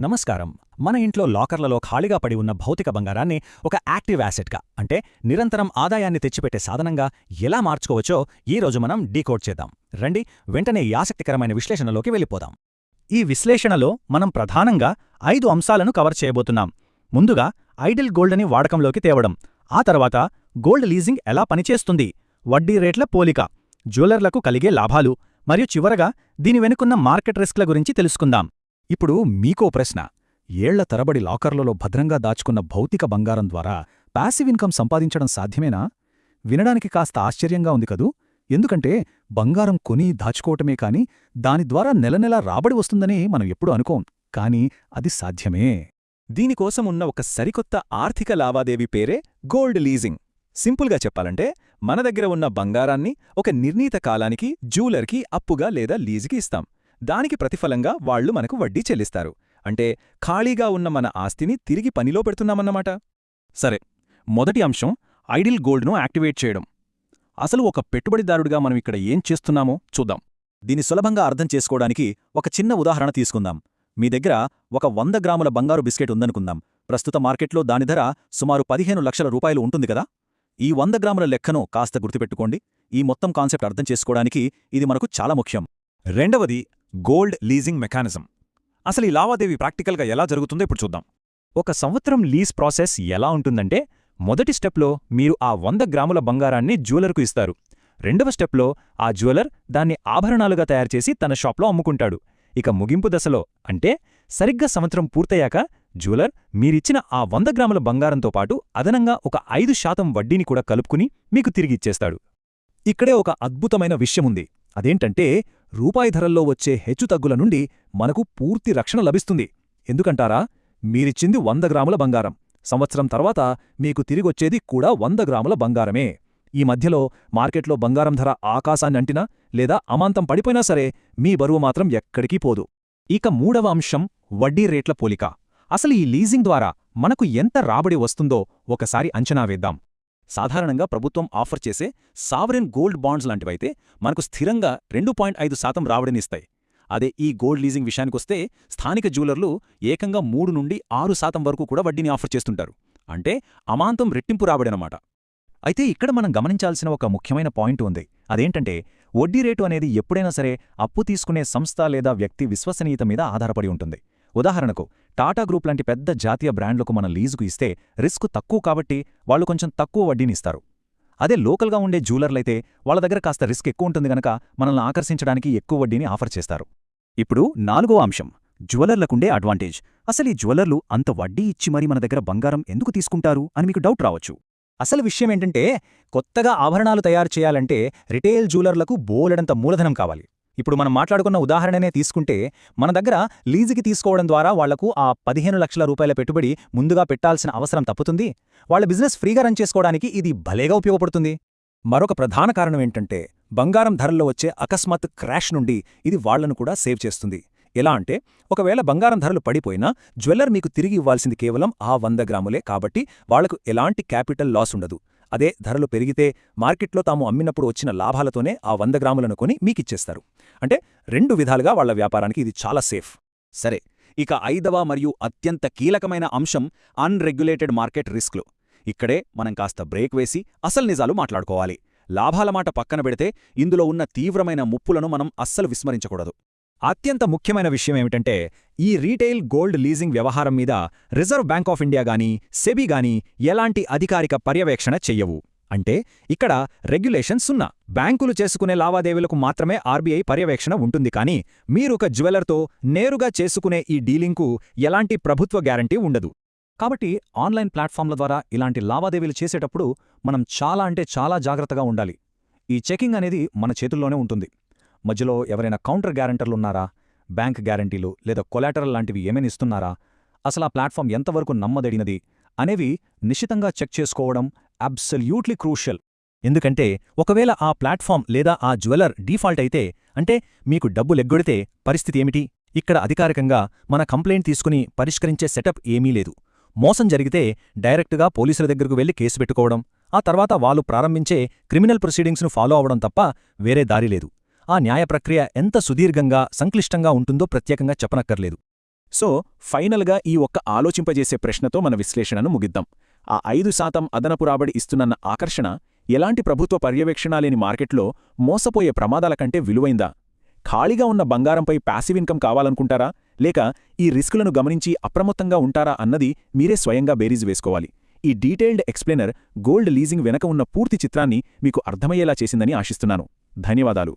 నమస్కారం. మన ఇంట్లో లాకర్లలో ఖాళీగా పడి ఉన్న భౌతిక బంగారాన్ని ఒక యాక్టివ్ యాసెట్గా అంటే నిరంతరం ఆదాయాన్ని తెచ్చిపెట్టే సాధనంగా ఎలా మార్చుకోవచ్చో ఈరోజు మనం డీకోడ్ చేద్దాం. రండి, వెంటనే ఈ ఆసక్తికరమైన విశ్లేషణలోకి వెళ్ళిపోదాం. ఈ విశ్లేషణలో మనం ప్రధానంగా 5 అంశాలను కవర్ చేయబోతున్నాం. ముందుగా ఐడిల్ గోల్డ్ని వాడకంలోకి తేవడం, ఆ తర్వాత గోల్డ్ లీజింగ్ ఎలా పనిచేస్తుంది, వడ్డీ రేట్ల పోలిక, జ్యువెలర్లకు కలిగే లాభాలు, మరియు చివరగా దీని వెనుకున్న మార్కెట్ రిస్క్ల గురించి తెలుసుకుందాం. ఇప్పుడు మీకో ప్రశ్న. ఏళ్ల తరబడి లాకర్లలో భద్రంగా దాచుకున్న భౌతిక బంగారం ద్వారా ప్యాసివ్ ఇన్కమ్ సంపాదించడం సాధ్యమేనా? వినడానికి కాస్త ఆశ్చర్యంగా ఉంది కదూ. ఎందుకంటే బంగారం కొని దాచుకోవటమే కాని దాని ద్వారా నెలనెలా రాబడి వస్తుందని మనం ఎప్పుడూ అనుకోం. కానీ అది సాధ్యమే. దీనికోసం ఉన్న ఒక సరికొత్త ఆర్థిక లావాదేవీ పేరే గోల్డ్ లీజింగ్. సింపుల్గా చెప్పాలంటే మన దగ్గర ఉన్న బంగారాన్ని ఒక నిర్ణీత కాలానికి జ్యువెలర్కి అప్పుగా లేదా లీజుకి ఇస్తాం. దానికి ప్రతిఫలంగా వాళ్లు మనకు వడ్డీ చెల్లిస్తారు. అంటే ఖాళీగా ఉన్న మన ఆస్తిని తిరిగి పనిలో పెడుతున్నామన్నమాట. సరే, మొదటి అంశం ఐడిల్ గోల్డ్ను యాక్టివేట్ చేయడం. అసలు ఒక పెట్టుబడిదారుడిగా మనం ఇక్కడ ఏం చేస్తున్నామో చూద్దాం. దీన్ని సులభంగా అర్థం చేసుకోవడానికి ఒక చిన్న ఉదాహరణ తీసుకుందాం. మీ దగ్గర ఒక 100 గ్రాముల బంగారు బిస్కెట్ ఉందనుకుందాం. ప్రస్తుత మార్కెట్లో దాని ధర సుమారు 15 లక్షల రూపాయలు ఉంటుంది కదా. ఈ 100 గ్రాముల లెక్కను కాస్త గుర్తుపెట్టుకోండి. ఈ మొత్తం కాన్సెప్ట్ అర్థం చేసుకోవడానికి ఇది మనకు చాలా ముఖ్యం. రెండవది గోల్డ్ లీజింగ్ మెకానిజం. అసలు ఈ లావాదేవీ ప్రాక్టికల్గా ఎలా జరుగుతుందో ఇప్పుడు చూద్దాం. ఒక సంవత్సరం లీజ్ ప్రాసెస్ ఎలా ఉంటుందంటే, మొదటి స్టెప్లో మీరు ఆ 100 గ్రాముల బంగారాన్ని జ్యువెలర్కు ఇస్తారు. రెండవ స్టెప్లో ఆ జ్యువెలర్ దాన్ని ఆభరణాలుగా తయారుచేసి తన షాప్లో అమ్ముకుంటాడు. ఇక ముగింపు దశలో అంటే సరిగ్గా సంవత్సరం పూర్తయ్యాక జ్యువెలర్ మీరిచ్చిన ఆ 100 గ్రాముల బంగారంతో పాటు అదనంగా ఒక 5% వడ్డీని కూడా కలుపుకుని మీకు తిరిగిచ్చేస్తాడు. ఇక్కడే ఒక అద్భుతమైన విషయముంది. అదేంటంటే రూపాయి ధరల్లో వచ్చే హెచ్చుతగ్గుల నుండి మనకు పూర్తి రక్షణ లభిస్తుంది. ఎందుకంటారా? మీరిచ్చింది 100 గ్రాముల బంగారం. సంవత్సరం తర్వాత మీకు తిరిగొచ్చేది కూడా 100 గ్రాముల బంగారమే. ఈ మధ్యలో మార్కెట్లో బంగారం ధర ఆకాశాన్ని అంటినా లేదా అమాంతం పడిపోయినా సరే మీ బరువు మాత్రం ఎక్కడికీ పోదు. ఇక మూడవ అంశం వడ్డీ రేట్ల పోలిక. అసలు ఈ లీజింగ్ ద్వారా మనకు ఎంత రాబడి వస్తుందో ఒకసారి అంచనా వేద్దాం. సాధారణంగా ప్రభుత్వం ఆఫర్ చేసే సావరెన్ గోల్డ్ బాండ్స్ లాంటివైతే మనకు స్థిరంగా 2.5% రాబడినిస్తాయి. అదే ఈ గోల్డ్ లీజింగ్ విషయానికొస్తే స్థానిక జ్యువెలర్లు ఏకంగా 3 నుండి 6% వరకు కూడా వడ్డీని ఆఫర్ చేస్తుంటారు. అంటే అమాంతం రెట్టింపు రాబడనమాట. అయితే ఇక్కడ మనం గమనించాల్సిన ఒక ముఖ్యమైన పాయింట్ ఉంది. అదేంటంటే వడ్డీ రేటు అనేది ఎప్పుడైనా సరే అప్పు తీసుకునే సంస్థ లేదా వ్యక్తి విశ్వసనీయత మీద ఆధారపడి ఉంటుంది. ఉదాహరణకు టాటా గ్రూప్ లాంటి పెద్ద జాతీయ బ్రాండ్లకు మన లీజుకు ఇస్తే రిస్క్ తక్కువ కాబట్టి వాళ్లు కొంచెం తక్కువ వడ్డీనిస్తారు. అదే లోకల్గా ఉండే జ్యువెలర్లైతే వాళ్ళ దగ్గర కాస్త రిస్క్ ఎక్కువ ఉంటుంది గనక మనల్ని ఆకర్షించడానికి ఎక్కువ వడ్డీని ఆఫర్ చేస్తారు. ఇప్పుడు నాలుగో అంశం జ్యువెలర్లకుండే అడ్వాంటేజ్. అసలు ఈ జ్యువెలర్లు అంత వడ్డీ ఇచ్చి మరీ మన దగ్గర బంగారం ఎందుకు తీసుకుంటారు అని మీకు డౌట్ రావచ్చు. అసలు విషయమేంటంటే కొత్తగా ఆభరణాలు తయారు చేయాలంటే రిటైల్ జ్యువెలర్లకు బోలెడంత మూలధనం కావాలి. ఇప్పుడు మనం మాట్లాడుకున్న ఉదాహరణనే తీసుకుంటే మన దగ్గర లీజుకి తీసుకోవడం ద్వారా వాళ్లకు ఆ 15 లక్షల రూపాయల పెట్టుబడి ముందుగా పెట్టాల్సిన అవసరం తప్పుతుంది. వాళ్ల బిజినెస్ ఫ్రీగా రన్ చేసుకోవడానికి ఇది భలేగా ఉపయోగపడుతుంది. మరొక ప్రధాన కారణమేంటంటే బంగారం ధరల్లో వచ్చే అకస్మాత్ క్రాష్ నుండి ఇది వాళ్లను కూడా సేవ్ చేస్తుంది. ఎలా అంటే ఒకవేళ బంగారం ధరలు పడిపోయినా జ్యువెలర్ మీకు తిరిగి ఇవ్వాల్సింది కేవలం ఆ 100 గ్రాములే కాబట్టి వాళ్లకు ఎలాంటి క్యాపిటల్ లాస్ ఉండదు. అదే ధరలు పెరిగితే మార్కెట్లో తాము అమ్మినప్పుడు వచ్చిన లాభాలతోనే ఆ 100 గ్రాములను కొని మీకిచ్చేస్తారు. అంటే 2 విధాలుగా వాళ్ల వ్యాపారానికి ఇది చాలా సేఫ్. సరే, ఇక 5వ మరియు అత్యంత కీలకమైన అంశం అన్రెగ్యులేటెడ్ మార్కెట్ రిస్క్లు. ఇక్కడే మనం కాస్త బ్రేక్ వేసి అసలు నిజాలు మాట్లాడుకోవాలి. లాభాల మాట పక్కన పెడితే ఇందులో ఉన్న తీవ్రమైన ముప్పులను మనం అస్సలు విస్మరించకూడదు. అత్యంత ముఖ్యమైన విషయమేమిటంటే ఈ రీటైల్ గోల్డ్ లీజింగ్ వ్యవహారం మీద రిజర్వ్ బ్యాంక్ ఆఫ్ ఇండియా గానీ సెబీ గానీ ఎలాంటి అధికారిక పర్యవేక్షణ చెయ్యవు. అంటే ఇక్కడ రెగ్యులేషన్స్ ఉన్నా బ్యాంకులు చేసుకునే లావాదేవీలకు మాత్రమే ఆర్బీఐ పర్యవేక్షణ ఉంటుంది. కానీ మీరొక జ్యువెలర్తో నేరుగా చేసుకునే ఈ డీలింగ్కు ఎలాంటి ప్రభుత్వ గ్యారంటీ ఉండదు. కాబట్టి ఆన్లైన్ ప్లాట్ఫామ్ల ద్వారా ఇలాంటి లావాదేవీలు చేసేటప్పుడు మనం చాలా జాగ్రత్తగా ఉండాలి. ఈ చెకింగ్ అనేది మన చేతుల్లోనే ఉంటుంది. మధ్యలో ఎవరైనా కౌంటర్ గ్యారంటర్లున్నారా, బ్యాంక్ గ్యారంటీలు లేదా కొలాటరల్ లాంటివి ఏమైనా ఇస్తున్నారా, అసలు ఆ ప్లాట్ఫామ్ ఎంతవరకు నమ్మదగినది అనేవి నిశితంగా చెక్ చేసుకోవడం అబ్సల్యూట్లీ క్రూషియల్. ఎందుకంటే ఒకవేళ ఆ ప్లాట్ఫామ్ లేదా ఆ జ్యువెలర్ డీఫాల్ట్ అయితే అంటే మీకు డబ్బులెగ్గొడితే పరిస్థితి ఏమిటి? ఇక్కడ అధికారికంగా మన కంప్లైంట్ తీసుకుని పరిష్కరించే సెటప్ ఏమీ లేదు. మోసం జరిగితే డైరెక్టుగా పోలీసుల దగ్గరకు వెళ్లి కేసు పెట్టుకోవడం, ఆ తర్వాత వాళ్ళు ప్రారంభించే క్రిమినల్ ప్రొసీడింగ్స్ను ఫాలో అవడం తప్ప వేరే దారి లేదు. ఆ న్యాయ ప్రక్రియ ఎంత సుదీర్ఘంగా సంక్లిష్టంగా ఉంటుందో ప్రత్యేకంగా చెప్పనక్కర్లేదు. సో ఫైనల్గా ఈ ఒక్క ఆలోచింపజేసే ప్రశ్నతో మన విశ్లేషణను ముగిద్దాం. ఆ 5% అదనపు రాబడి ఇస్తున్న ఆకర్షణ ఎలాంటి ప్రభుత్వ పర్యవేక్షణ లేని మార్కెట్లో మోసపోయే ప్రమాదాల కంటే విలువైందా? ఖాళీగా ఉన్న బంగారంపై ప్యాసివ్ ఇన్కమ్ కావాలనుకుంటారా, లేక ఈ రిస్కులను గమనించి అప్రమత్తంగా ఉంటారా అన్నది మీరే స్వయంగా బేరీజు వేసుకోవాలి. ఈ డీటెయిల్డ్ ఎక్స్ప్లెయినర్ గోల్డ్ లీజింగ్ వెనక ఉన్న పూర్తి చిత్రాన్ని మీకు అర్థమయ్యేలా చేసిందని ఆశిస్తున్నాను. ధన్యవాదాలు.